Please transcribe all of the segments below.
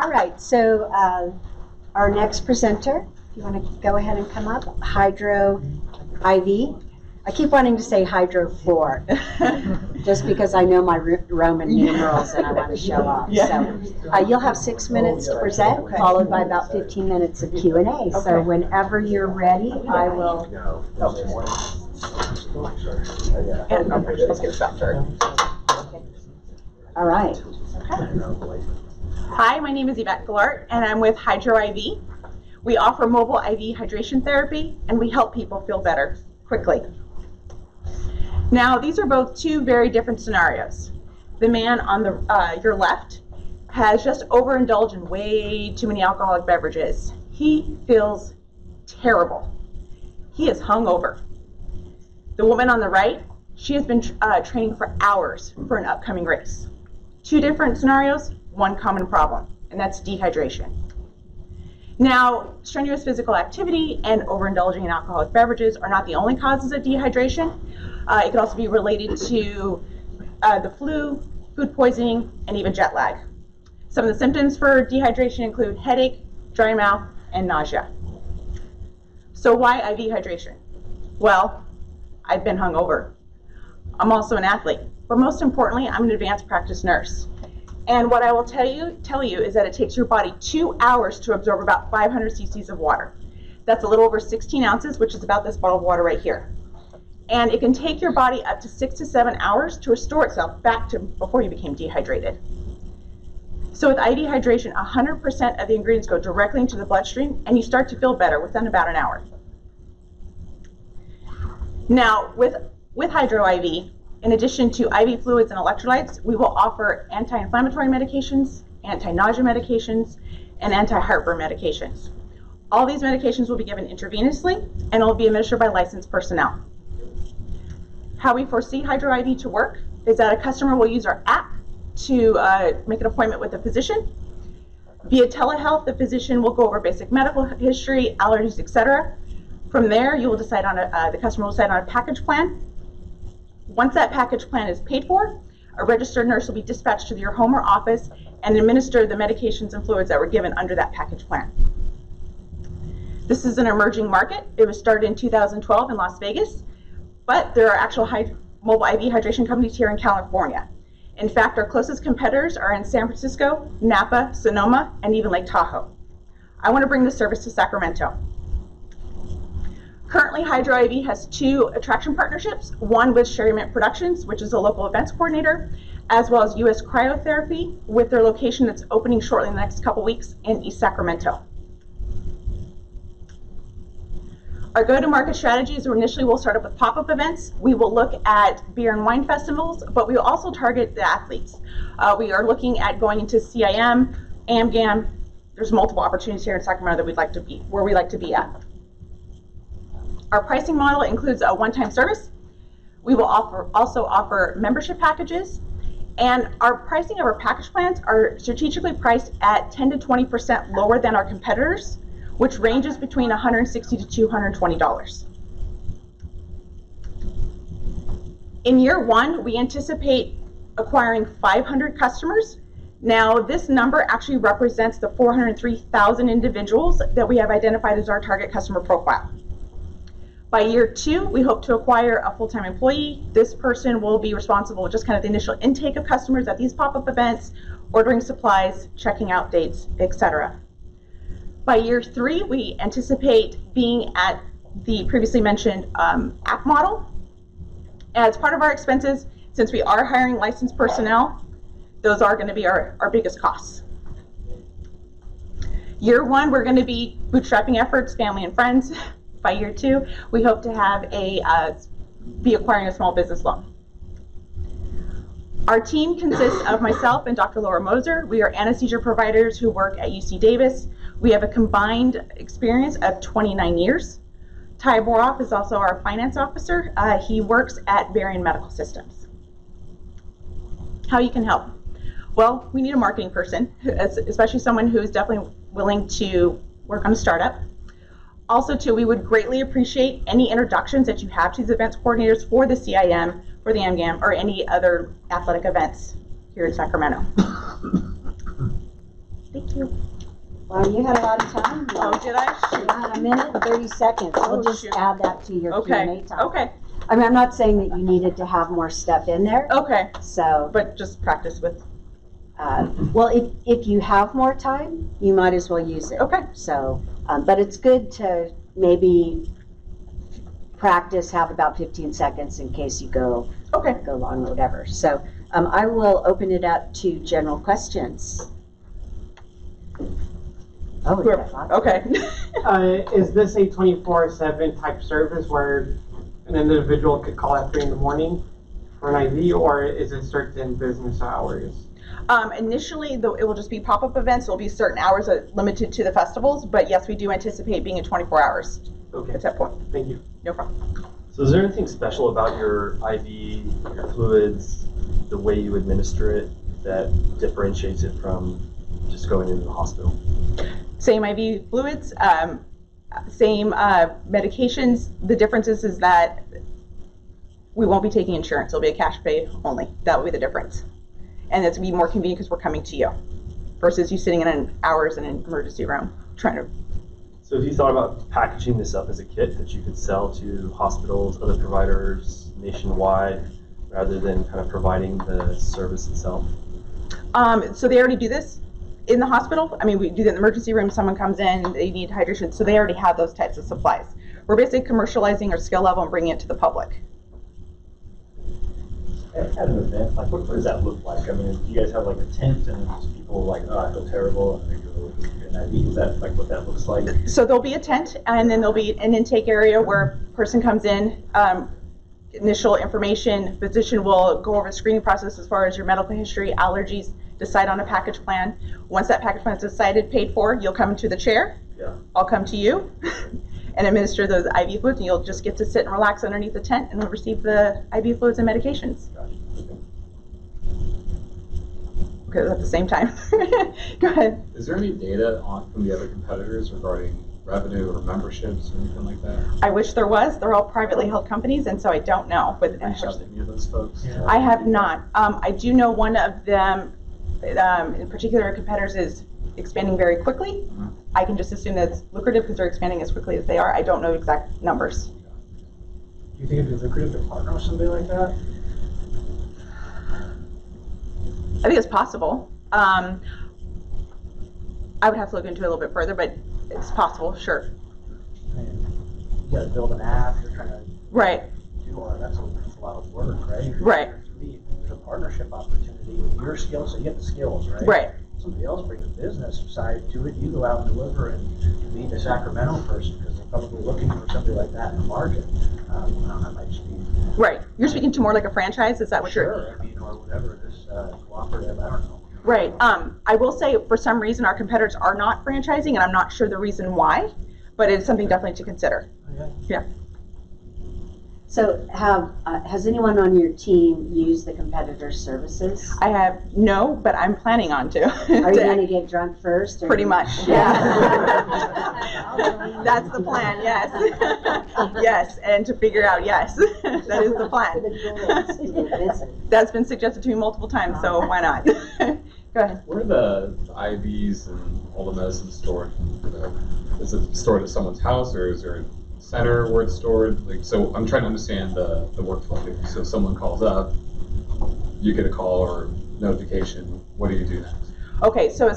All right, so our next presenter, if you want to go ahead and come up, HydroIV. I keep wanting to say Hydro 4, just because I know my Roman numerals and I want to show off. Yeah. So you'll have 6 minutes to present, followed by about 15 minutes of Q&A. Okay. So whenever you're ready, I will. Let's get started. All right. Okay. Hi, my name is Yvette Gallart, and I'm with HydroIV. We offer mobile IV hydration therapy, and we help people feel better quickly. Now, these are both two very different scenarios. The man on your left has just overindulged in way too many alcoholic beverages. He feels terrible. He is hungover. The woman on the right, she has been training for hours for an upcoming race. Two different scenarios, one common problem, and that's dehydration. Now, strenuous physical activity and overindulging in alcoholic beverages are not the only causes of dehydration. It could also be related to the flu, food poisoning, and even jet lag. Some of the symptoms for dehydration include headache, dry mouth, and nausea. So why IV hydration? Well, I've been hungover. I'm also an athlete, but most importantly, I'm an advanced practice nurse. And what I will tell you is that it takes your body 2 hours to absorb about 500 cc's of water. That's a little over 16 ounces, which is about this bottle of water right here. And it can take your body up to 6 to 7 hours to restore itself back to before you became dehydrated. So with IV hydration, 100% of the ingredients go directly into the bloodstream, and you start to feel better within about an hour. Now, with HydroIV, in addition to IV fluids and electrolytes, we will offer anti-inflammatory medications, anti-nausea medications, and anti-heartburn medications. All these medications will be given intravenously and will be administered by licensed personnel. How we foresee HydroIV to work is that a customer will use our app to make an appointment with a physician. Via telehealth, the physician will go over basic medical history, allergies, etc. From there, you will decide on the customer will decide on a package plan. Once that package plan is paid for, a registered nurse will be dispatched to your home or office and administer the medications and fluids that were given under that package plan. This is an emerging market. It was started in 2012 in Las Vegas, but there are actual mobile IV hydration companies here in California. In fact, our closest competitors are in San Francisco, Napa, Sonoma, and even Lake Tahoe. I want to bring this service to Sacramento. Currently, HydroIV has 2 attraction partnerships, one with Sherry Mint Productions, which is a local events coordinator, as well as US Cryotherapy, with their location that's opening shortly in the next couple weeks in East Sacramento. Our go-to-market strategy is initially we'll start up with pop-up events. We will look at beer and wine festivals, but we will also target the athletes. We are looking at going into CIM, AMGAM. There's multiple opportunities here in Sacramento that we'd like to be at. Our pricing model includes a one-time service. We will also offer membership packages, and our pricing of our package plans are strategically priced at 10 to 20% lower than our competitors, which ranges between $160 to $220. In year 1, we anticipate acquiring 500 customers. Now, this number actually represents the 403,000 individuals that we have identified as our target customer profile. By year 2, we hope to acquire a full-time employee. This person will be responsible for just kind of the initial intake of customers at these pop-up events, ordering supplies, checking out dates, etc. By year 3, we anticipate being at the previously mentioned app model. As part of our expenses, since we are hiring licensed personnel, those are going to be our biggest costs. Year 1, we're going to be bootstrapping efforts, family and friends. By year 2, we hope to have be acquiring a small business loan. Our team consists of myself and Dr. Laura Moser. We are anesthesia providers who work at UC Davis. We have a combined experience of 29 years. Ty Boroff is also our finance officer. He works at Varian Medical Systems. How you can help? Well, we need a marketing person, especially someone who is definitely willing to work on a startup. Also, too, we would greatly appreciate any introductions that you have to these events coordinators for the CIM, for the AMGAM, or any other athletic events here in Sacramento. Thank you. Well, you had a lot of time. Oh, did I? You had a minute and 30 seconds. Oh, We'll just shoot. add that to your Okay. Q&A time. Okay. I mean, I'm not saying that you needed to have more stuff in there. Okay. So, But just practice with. well, if you have more time, you might as well use it. Okay. So, but it's good to maybe practice, have about 15 seconds in case you go long or whatever. So I will open it up to general questions. Oh, we got lots. Okay. Is this a 24/7 type service where an individual could call at 3 in the morning for an IV, or is it certain business hours? Initially, though, it will just be pop-up events. It'll be certain hours limited to the festivals, but yes, we do anticipate being at 24 hours Okay, at that point. thank you. No problem. So is there anything special about your IV, your fluids, the way you administer it that differentiates it from just going into the hospital? Same IV fluids, same medications. The difference is that we won't be taking insurance. It'll be a cash pay only. That will be the difference. And it's going to be more convenient because we're coming to you versus you sitting in hours in an emergency room trying to. So have you thought about packaging this up as a kit that you could sell to hospitals, other providers nationwide, rather than kind of providing the service itself? So they already do this in the hospital. I mean, we do that in the emergency room. Someone comes in, they need hydration. So they already have those types of supplies. We're basically commercializing our skill level and bringing it to the public. At an event, like what does that look like? I mean, do you guys have like a tent and just people like, oh, I feel terrible, and they go get an IV? Is that like what that looks like? So there'll be a tent, and then there'll be an intake area where a person comes in, initial information, physician will go over the screening process as far as your medical history, allergies, decide on a package plan. Once that package plan is decided, paid for, you'll come to the chair. Yeah. I'll come to you and administer those IV fluids, and you'll just get to sit and relax underneath the tent and receive the IV fluids and medications. Okay, at the same time. Go ahead. Is there any data from the other competitors regarding revenue or memberships or anything like that? I wish there was. They're all privately held companies, and so I don't know. But Reached any of those folks? Yeah. I have not. I do know one of them, in particular, competitors is expanding very quickly. I can just assume that it's lucrative because they're expanding as quickly as they are. I don't know exact numbers. Do you think it'd be lucrative to partner with somebody like that? I think it's possible. I would have to look into it a little bit further, but it's possible, sure. I mean, you gotta build an app, you're trying to Right. do all that, that's a lot of work, right? Right. To me, there's a partnership opportunity with your skills, so you get the skills, right? Right. Somebody else brings a business side to it, you go out and deliver and meet a Sacramento person, because they're probably looking for somebody like that in the market. That might just be. Right. You're speaking to more like a franchise? Is that what you're? Sure, I mean, or whatever, this cooperative, I don't know. Right. I will say for some reason our competitors are not franchising, and I'm not sure the reason why, but it's something definitely to consider. Okay. Yeah. So has anyone on your team used the competitor's services? I have no, but I'm planning on to. Are you going to get drunk first? Or Pretty much, yeah. That's the plan, yes. Yes, and to figure out, yes, that is the plan. That's been suggested to me multiple times, so why not? Go ahead. Where are the IVs and all the medicine stored? Is it stored at someone's house, or is there a center where it's stored? Like, so I'm trying to understand the workflow here. So if someone calls up, you get a call or notification. What do you do next? Okay, so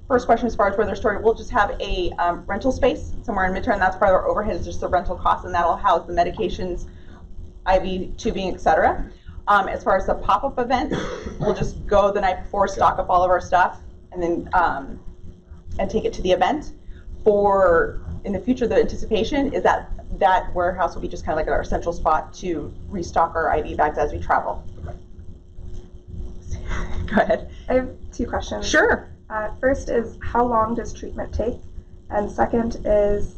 first question as far as where they're stored, we'll just have a rental space somewhere in Midtown. That's part of our overhead, is just the rental cost, and that'll house the medications, IV tubing, etc. As far as the pop-up events, we'll just go the night before, stock up all of our stuff, and then and take it to the event. For in the future, the anticipation is that that warehouse will be just kind of like our central spot to restock our IV bags as we travel. Okay. Go ahead. I have two questions. Sure. First is, how long does treatment take? And second is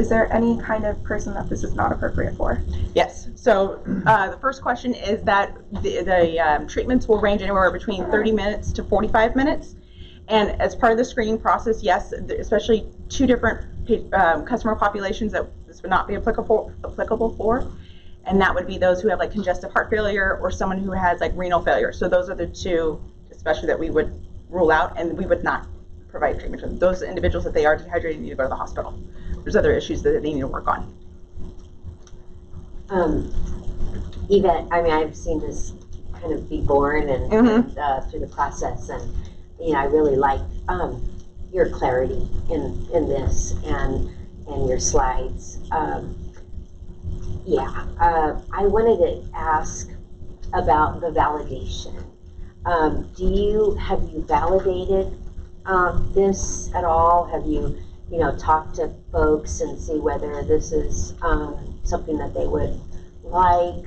there any kind of person that this is not appropriate for? Yes. So the first question is that the treatments will range anywhere between 30 minutes to 45 minutes. And as part of the screening process, yes, especially two different customer populations that this would not be applicable for. And that would be those who have like congestive heart failure or someone who has like renal failure. So those are the two, especially that we would rule out, and we would not provide treatment to them. Those individuals, if they are dehydrated, need to go to the hospital. There's other issues that they need to work on. Even, I mean, I've seen this kind of be born and, through the process, and I really like your clarity in this and your slides. I wanted to ask about the validation. Have you validated this at all? Have you talked to folks and see whether this is something that they would like?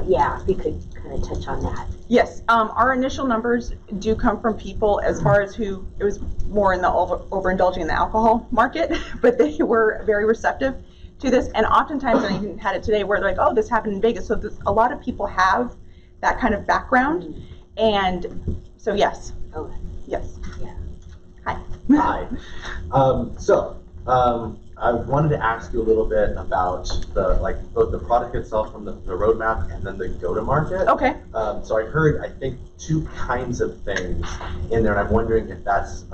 If you could kind of touch on that. Yes, our initial numbers do come from people as far as who, it was more in the overindulging in the alcohol market, but they were very receptive to this. And oftentimes, I even had it today where they're like, oh, this happened in Vegas. So a lot of people have that kind of background. And so, yes. Okay. Yes. Yeah. Hi. Hi. I wanted to ask you a little bit about both the product itself from the roadmap and then the go-to-market. Okay. So I heard, I think, two kinds of things in there, and I'm wondering if that's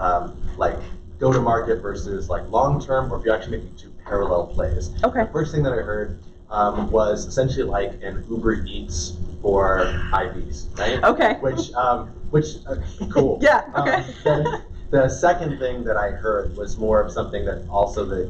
go-to-market versus long-term, or if you're actually making two parallel plays. Okay. The first thing that I heard was essentially like an Uber Eats for IVs, right? Okay. Which cool. Yeah. Okay. The second thing that I heard was more of something that also the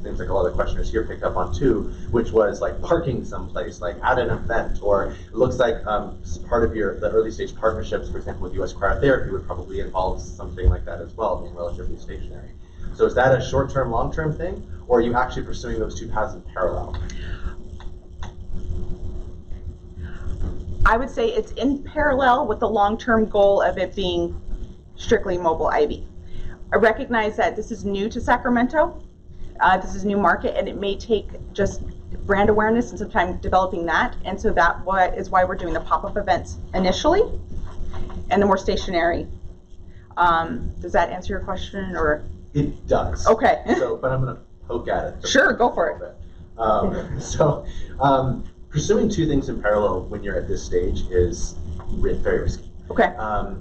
things like a lot of the questioners here picked up on too, which was like parking someplace, like at an event, or it looks like part of the early stage partnerships, for example, with US Cryotherapy would probably involve something like that as well, being relatively stationary. So is that a short-term, long-term thing, or are you actually pursuing those two paths in parallel? I would say it's in parallel with the long-term goal of it being strictly mobile IV. I recognize that this is new to Sacramento. This is a new market, and it may take just brand awareness and some time developing that. And so that is why we're doing the pop-up events initially, and the more stationary. Does that answer your question, or? It does. Okay. But I'm going to poke at it. Sure, go for it. Pursuing two things in parallel when you're at this stage is very risky. Okay.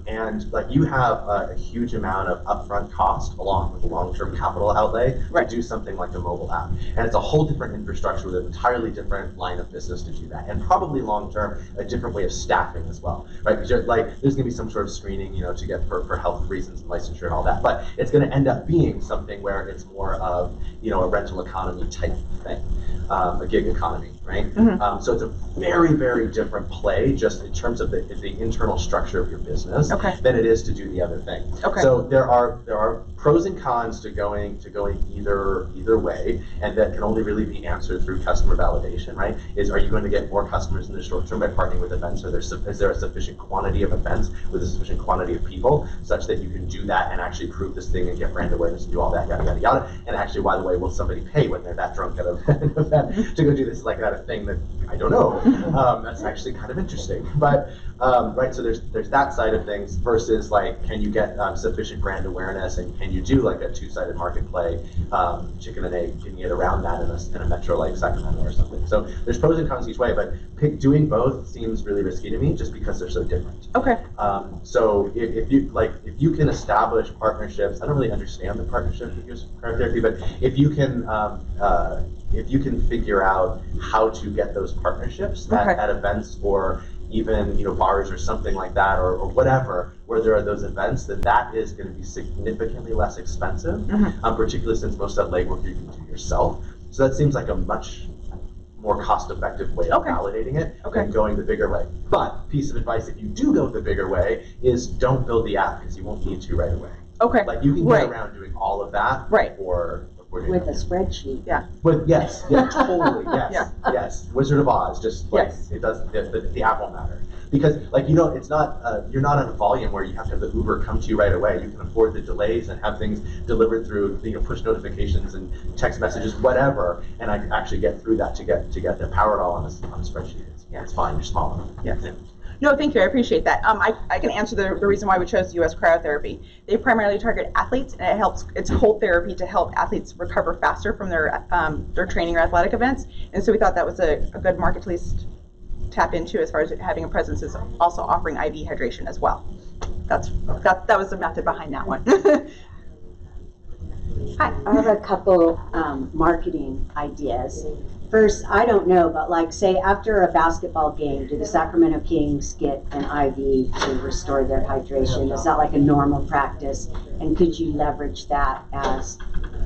And you have a huge amount of upfront cost along with a long-term capital outlay to do something like a mobile app. And it's a whole different infrastructure with an entirely different line of business to do that. And probably long-term, a different way of staffing as well, right? Because there's going to be some sort of screening, to get for health reasons and licensure and all that. But it's going to end up being something where it's more of, a rental economy type thing, a gig economy, right? Mm-hmm. So it's a very, very different play just in terms of the internal structure of your business than it is to do the other thing. Okay. So there are pros and cons to going either way, and that can only really be answered through customer validation, right? Are you going to get more customers in the short term by partnering with events? Is there a sufficient quantity of events with a sufficient quantity of people such that you can do that and actually prove this thing and get brand awareness and do all that, yada, yada, yada? And actually, by the way, will somebody pay when they're that drunk at an event to go do this like that a thing that I don't know? That's actually kind of interesting. But right, so there's that side of things versus can you get sufficient brand awareness, and can you do a two-sided market play, chicken and egg, getting it around that in a metro like Sacramento or something. So there's pros and cons each way, but doing both seems really risky to me just because they're so different. Okay. So if you can establish partnerships, I don't really understand the partnership with US Cryotherapy, but if you can figure out how to get those partnerships at events or even bars or something like that, or whatever, where there are those events, then that is going to be significantly less expensive, particularly since most of that legwork you can do yourself. So that seems like a much more cost-effective way of validating it than going the bigger way. But piece of advice, if you do go the bigger way, is don't build the app because you won't need to right away. Okay. You can get around doing all of that before With a spreadsheet. Yeah. Yes, totally, yes, yes. Wizard of Oz, just it does. The app won't matter because it's not you're not on a volume where you have to have the Uber come to you right away. You can afford the delays and have things delivered through push notifications and text messages, whatever, and I can actually get through that to get the power it all on a spreadsheet. It's fine. You're small enough. Yeah. No, thank you. I appreciate that. I can answer the reason why we chose US Cryotherapy. They primarily target athletes, and it's whole therapy to help athletes recover faster from their training or athletic events. And so we thought that was a good market to at least tap into as far as having a presence is also offering IV hydration as well. that was the method behind that one. Hi. I have a couple marketing ideas. First, I don't know, but like say after a basketball game, do the Sacramento Kings get an IV to restore their hydration? Is that like a normal practice? And could you leverage that as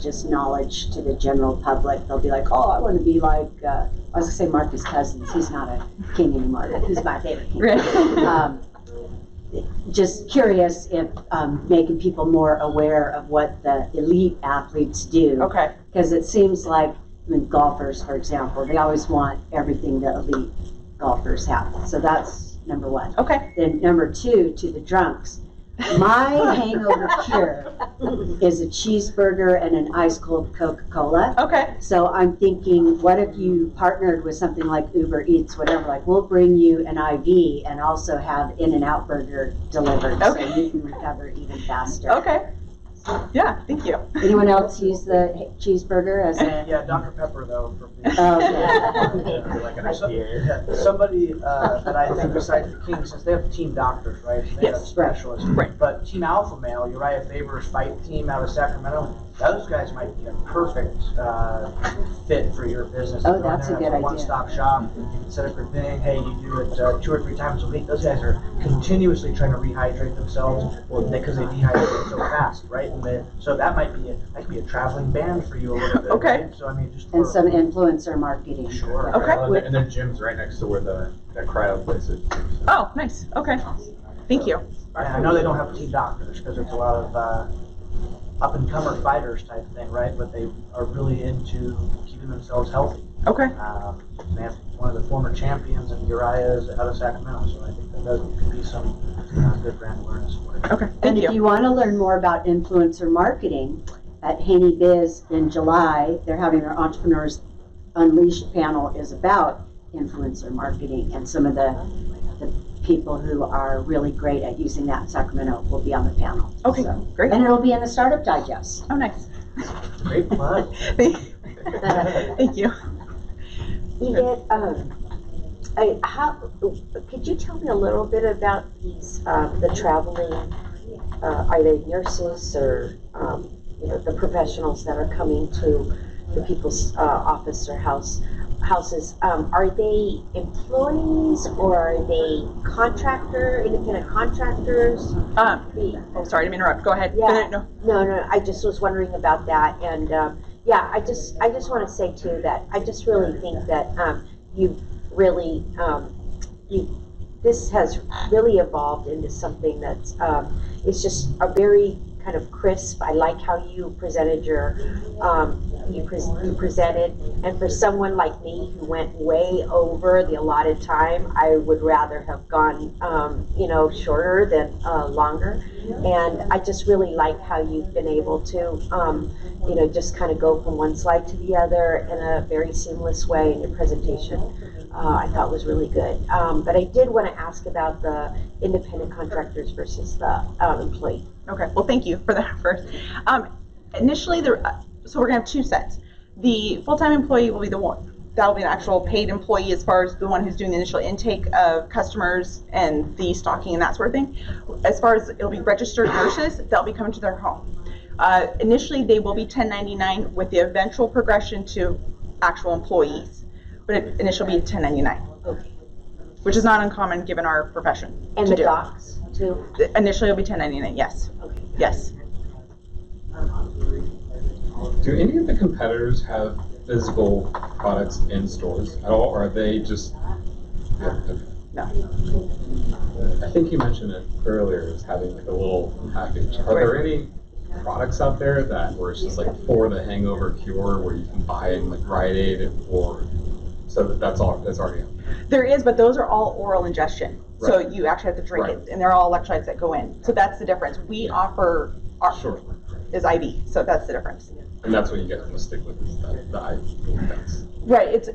just knowledge to the general public? They'll be like, oh, I want to be like, I was gonna say Marcus Cousins. He's not a king anymore, but he's my favorite king. Right. Just curious if making people more aware of what the elite athletes do. Okay. Because it seems like, I mean, golfers, for example, they always want everything the elite golfers have. So that's number one. Okay. Then number two, to the drunks. My hangover cure is a cheeseburger and an ice cold Coca-Cola. Okay. So I'm thinking, what if you partnered with something like Uber Eats, whatever, like we'll bring you an IV and also have In-N-Out burger delivered Okay. so you can recover even faster. Okay. Yeah, thank you. Anyone else use the cheeseburger as a... Yeah, Dr. Pepper though. For me. Like an IPA. Somebody that I think besides the Kings, since they have team doctors, right? They have Yes. specialists. Right. But Team Alpha Male, Uriah Faber's fight team out of Sacramento, those guys might be a perfect fit for your business. Oh, You go in that's there, a good have idea. One-stop shop. You can set up your thing. Hey, you do it 2 or 3 times a week. Those guys are continuously trying to rehydrate themselves, because they dehydrate so fast, right? And so that might be a traveling band for you a little bit. Okay. Right? So I mean, just And for- some influencer marketing. Sure. Okay. And their gym's right next to where that cryo place is. Oh, nice. Okay. Thank you. And I know they don't have team doctors because it's a lot of up-and-comer fighters type thing, right? But they are really into keeping themselves healthy. Okay. They have one of the former champions, and Uriah is out of Sacramento, so I think that could be some good brand awareness for it. Okay. And Thank if you. you want to learn more about influencer marketing, at Haney Biz in July, they're having their Entrepreneurs Unleashed panel is about influencer marketing, and some of the people who are really great at using that in Sacramento will be on the panel. Okay. So, Great. and it'll be in the Startup Digest. Oh, nice. Great plug. Thank you. Edith, could you tell me a little bit about these, the traveling, are they nurses or, the professionals that are coming to the people's office or houses? Are they employees or are they independent contractors? Oh, sorry to interrupt. Go ahead. Yeah. No. I just was wondering about that, and I just want to say too that I just really think that you've really this has really evolved into something that's it's just a very kind of crisp. I like how you presented you presented, and for someone like me who went way over the allotted time, I would rather have gone shorter than longer. And I just really like how you've been able to just kind of go from one slide to the other in a very seamless way in your presentation. I thought was really good. But I did want to ask about the independent contractors versus the employee. Okay. Well, thank you for that first. Initially, so we're gonna have 2 sets. The full-time employee will be the one that'll be an actual paid employee, as far as the one who's doing the initial intake of customers and the stocking and that sort of thing. As far as it'll be registered nurses, they'll be coming to their home. Initially, they will be 1099 with the eventual progression to actual employees, but it initially will be 1099, Okay. which is not uncommon given our profession. And to the do. docs too? Initially, it'll be 1099. Yes. Okay. Yes. Do any of the competitors have physical products in stores at all, or are they just? No. I think you mentioned it earlier as having like a little package. Are there any products out there that where it's just like for the hangover cure, where you can buy in like Rite Aid, or so that's already out there? There is, but those are all oral ingestion. So Right. you actually have to drink Right. it, and they're all electrolytes that go in. So that's the difference. We offer our Sure. is IV, so that's the difference. And that's what you get from the stick with is the IV. That's Right.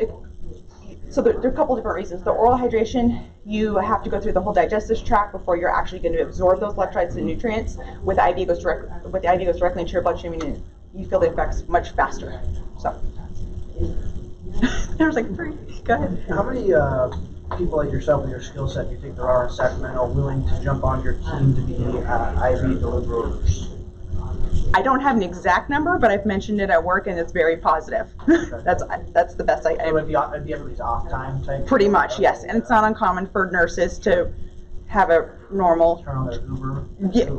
So there are a couple different reasons. The oral hydration, you have to go through the whole digestive tract before you're actually going to absorb those electrolytes and nutrients. With the IV goes directly into your bloodstream, and you feel the effects much faster. So there's like 3. Go ahead. How many people like yourself with your skill set, you think there are in Sacramento willing to jump on your team to be IV deliverers? I don't have an exact number, but I've mentioned it at work, and it's very positive. That's the best So it'd be everybody's off time type? pretty much, yes. And it's not uncommon for nurses to have a normal, Turn on their Uber?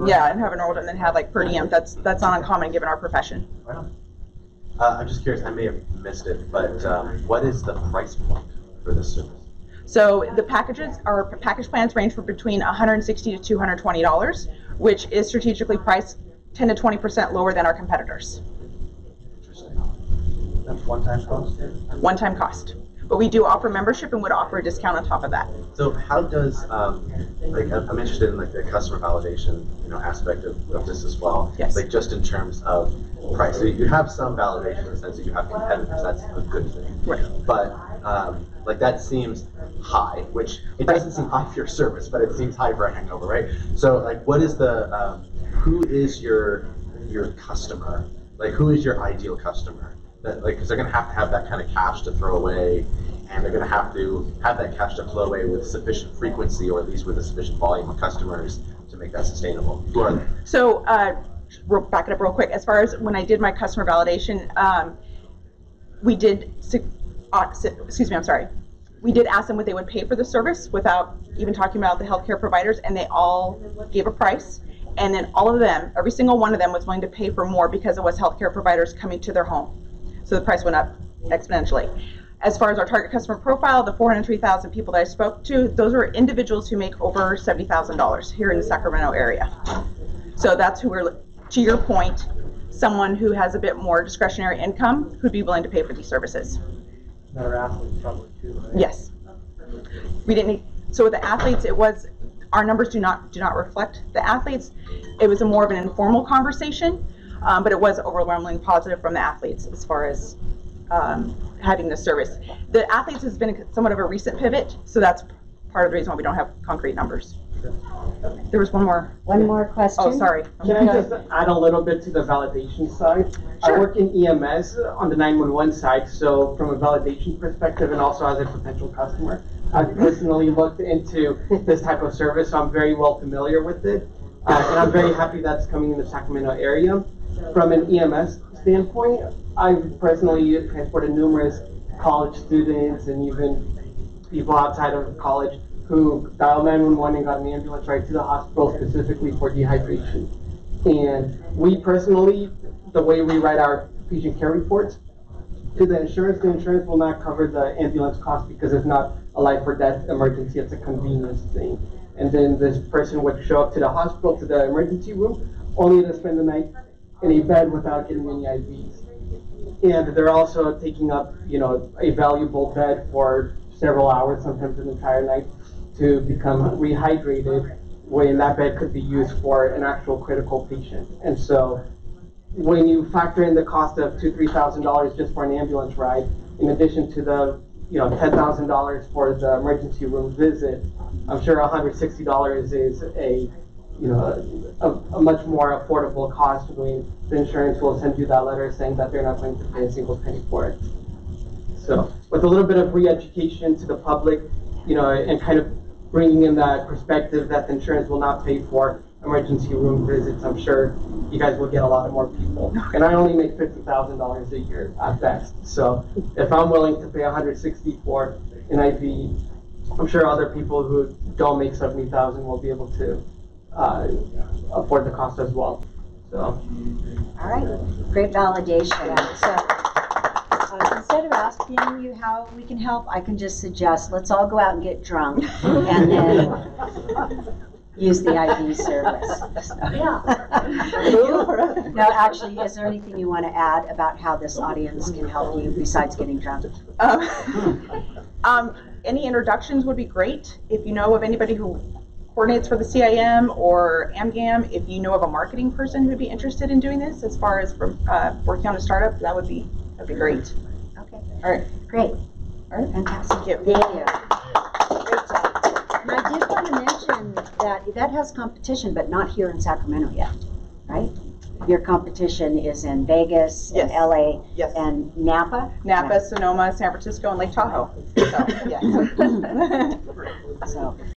yeah, and have a normal, and then have like per diem. That's not uncommon given our profession. Right on. I'm just curious, I may have missed it, but what is the price point for this service? So the package plans range from between $160 to $220, which is strategically priced 10 to 20% lower than our competitors. Interesting. That's one-time cost? One-time cost. But we do offer membership and would offer a discount on top of that. So how does, like, I'm interested in like the customer validation, aspect of this as well. Yes. Like just in terms of price. So you have some validation in the sense that you have competitors. That's a good thing. Right. But like that seems high, which it doesn't seem high for your service, but it seems high for a hangover, right? So like, what is the, who is your customer? Like, who is your ideal customer? That, like, because they're going to have that kind of cash to throw away, and they're going to have that cash to flow away with sufficient frequency, or at least with a sufficient volume of customers to make that sustainable. Who are they? So back it up real quick. As far as when I did my customer validation, we did ask them what they would pay for the service without even talking about the healthcare providers, and they all gave a price. And then all of them, every single one of them, was willing to pay for more because it was healthcare providers coming to their home. So the price went up exponentially. As far as our target customer profile, the 403,000 people that I spoke to, those were individuals who make over $70,000 here in the Sacramento area. So that's who we're, to your point, someone who has a bit more discretionary income who'd be willing to pay for these services. Better athletes probably too, right? Yes. We didn't need, so with the athletes, it was, our numbers do not reflect the athletes. It was a more of an informal conversation, but it was overwhelmingly positive from the athletes as far as having this service. The athletes has been somewhat of a recent pivot, so that's part of the reason why we don't have concrete numbers. There was one more. One more question. Oh, sorry. Can I just add a little bit to the validation side? Sure. I work in EMS on the 911 side, so from a validation perspective and also as a potential customer, I've personally looked into this type of service, so I'm very well familiar with it. And I'm very happy that's coming in the Sacramento area. From an EMS standpoint, I've personally transported numerous college students and even people outside of college who dialed 911 and got an ambulance right to the hospital specifically for dehydration. And we personally, the way we write our patient care reports to the insurance will not cover the ambulance cost because it's not a life or death emergency, it's a convenience thing. And then this person would show up to the hospital, to the emergency room, only to spend the night in a bed without getting any IVs. And they're also taking up, a valuable bed for several hours, sometimes an entire night, to become rehydrated, when that bed could be used for an actual critical patient. And so when you factor in the cost of $2,000 to $3,000 just for an ambulance ride, in addition to the $10,000 for the emergency room visit, I'm sure $160 is a much more affordable cost when the insurance will send you that letter saying that they're not going to pay a single penny for it. So with a little bit of re-education to the public, and kind of bringing in that perspective that the insurance will not pay for emergency room visits, I'm sure you guys will get a lot more people. And I only make $50,000 a year at best. So if I'm willing to pay $160 for an IV, I'm sure other people who don't make $70,000 will be able to afford the cost as well. So. All right, great validation. So instead of asking you how we can help, I can just suggest let's all go out and get drunk and then use the IV service. No, actually, is there anything you want to add about how this audience can help you besides getting drunk? Any introductions would be great. If you know of anybody who coordinates for the CIM or AMGAM, if you know of a marketing person who would be interested in doing this, as far as working on a startup, that'd be great. Okay. All right. Great. All right. Fantastic. Thank you. Thank you. Great job. And I did want to mention that has competition, but not here in Sacramento yet, right? your competition is in Vegas, Yes. and LA, Yes. and Napa? Napa, Sonoma, San Francisco, and Lake Tahoe. So, yes. So,